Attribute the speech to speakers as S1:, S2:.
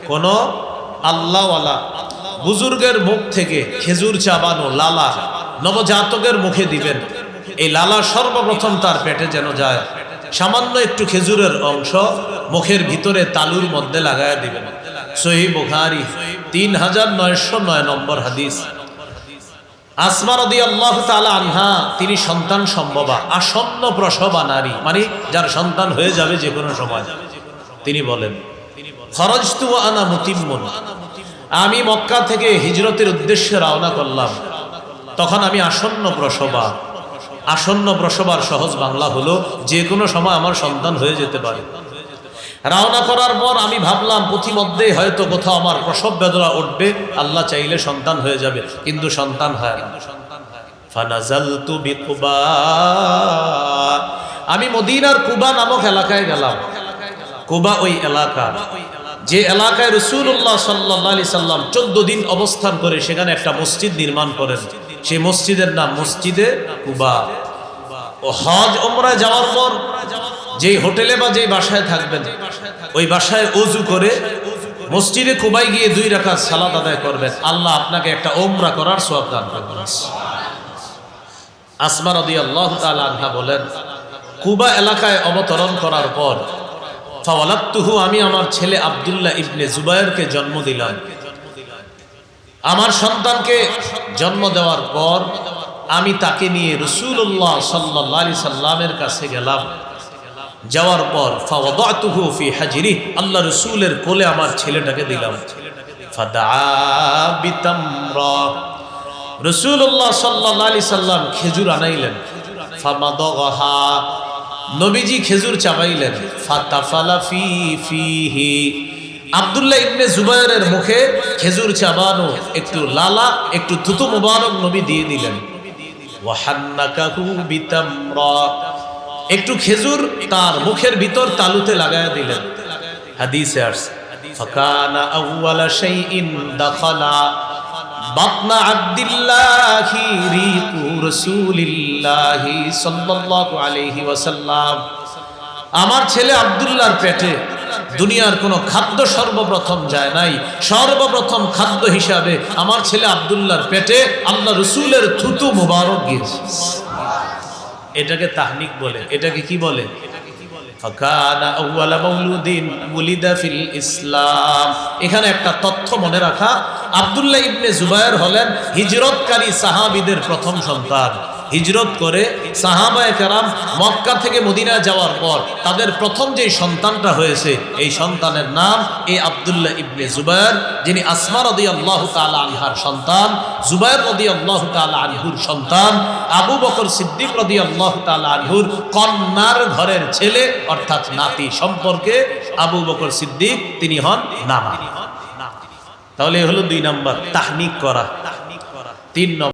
S1: কোন আল্লাহওয়ালা বুজুর্গের মুখ থেকে খেজুর চাবানো লালা নবজাতকের মুখে দিবেন। এই লালা সর্বপ্রথম তার পেটে যেন যায়, সামান্য একটু খেজুরের অংশ মুখের ভিতরে তালুর মধ্যে লাগায় দিবেন। সহিহ বুখারী 3909 নম্বর হাদিস। আসমা রাদিয়াল্লাহু তাআলা আনহা, তিনি সন্তান সম্ভবা, আসন্ন প্রসবা নারী, মানে যার সন্তান হয়ে যাবে যে কোনো সময়। তিনি বলেন, খরজতু ওয়া আনা মুতিম্মুন, আমি মক্কা থেকে হিজরতের উদ্দেশ্যে রওনা করলাম, তখন আমি আসন্ন প্রসবা। আসন্ন প্রসবার সহজ বাংলা হলো যে কোনো সময় আমার সন্তান হয়ে যেতে পারে। রওনা করার পর আমি ভাবলাম পথিমধ্যে হয়তো কোথাও আমার প্রসব বেদনা উঠবে, আল্লাহ চাইলে সন্তান হয়ে যাবে, কিন্তু সন্তান হয় না। ফানাজালতু বিকুবা, আমি মদিনার কুবা নামক এলাকায় গেলাম। কুবা ওই এলাকা যে এলাকায় রাসূলুল্লাহ সাল্লাল্লাহু আলাইহি সাল্লাম 14 দিন অবস্থান করে সেখানে একটা মসজিদ নির্মাণ করেন। সেই মসজিদের নাম মসজিদে কুবা। ও হজ ওমরায় যাওয়ার পর যেই হোটেলে বা যেই বাসায় থাকবেন, ওই বাসায় ওযু করে মসজিদে কুবায় গিয়ে 2 রাকাত সালাত আদায় করবেন, আল্লাহ আপনাকে একটা ওমরা করার সওয়াব দান করবেন। আসমা রাদিয়াল্লাহু তাআলা আনহা বলেন, কুবা এলাকায় অবতরণ করার পর ফাওয়ালাদতুহু, আমি আমার ছেলে আব্দুল্লাহ ইবনে জুবায়েরকে জন্ম দিলাম। আমার সন্তানকে জন্ম দেওয়ার পর আমি তাকে নিয়ে রাসূলুল্লাহ সাল্লাল্লাহু আলাইহি সাল্লামের কাছে গেলাম। যাওয়ার পর ফাওয়াদাতুহু ফি হাজরি, আল্লাহ রাসূলের কোলে আমার ছেলেটাকে দিলাম। ফাদআ বিতামরা, রাসূলুল্লাহ সাল্লাল্লাহু আলাইহি সাল্লাম খেজুর আনাইলেন। ফামাদাগহা, নবীজি খেজুর চাবাইলেন। ফাতাফালা ফিহি, আব্দুল্লাহ ইবনে জুবায়েরের মুখে খেজুর চাবানো একটু লালা, একটু থুতু মুবারক নবী দিয়ে দিলেন। ওয়াহান্নাকাহু বিতামরা, একটু খেজুর তার মুখের ভিতর তালুতে লাগায়া দিলেন। হাদিসে আসছে, ফাকানা আউওয়ালা শাইইন দাখালা বাতনা আব্দুল্লাহি রিকু রাসূলিল্লাহি সাল্লাল্লাহু আলাইহি ওয়াসাল্লাম, আমার ছেলে আব্দুল্লাহর পেটে দুনিয়ার কোনো খাদ্য সর্বপ্রথম যায় নাই। সর্বপ্রথম খাদ্য হিসাবে আমার ছেলে আব্দুল্লাহর পেটে আল্লাহ রাসূলের থুতু মুবারক গিয়েছে। এটাকে তাহনিক বলে। এটাকে কি বলে? ফাকানা আউওয়ালা মাউলুদিন উলিদা ফিল ইসলাম। এখানে একটা তথ্য মনে রাখা, আব্দুল্লাহ ইবনে জুবায়ের হলেন হিজরতকারী সাহাবীদের প্রথম সন্তান। হিজরত করে সাহাবায়ে কেরাম মক্কা থেকে মদিনা যাওয়ার পর তাদের প্রথম যে সন্তানটা হয়েছে, এই সন্তানের নাম এই আব্দুল্লাহ ইবনে জুবায়ের, যিনি আসমা রাদিয়াল্লাহু তাআলা আনহার সন্তান, জুবায়ের রাদিয়াল্লাহু তাআলা আনহুর সন্তান, আবু বকর সিদ্দিক রাদিয়াল্লাহু তাআলা আনহুর কন্যার ঘরের ছেলে, অর্থাৎ নাতি সম্পর্কে আবু বকর সিদ্দিক তিনি হন নানা। তাহলে হলো 2 নাম্বার তাহনিক করা। 3 নম্বর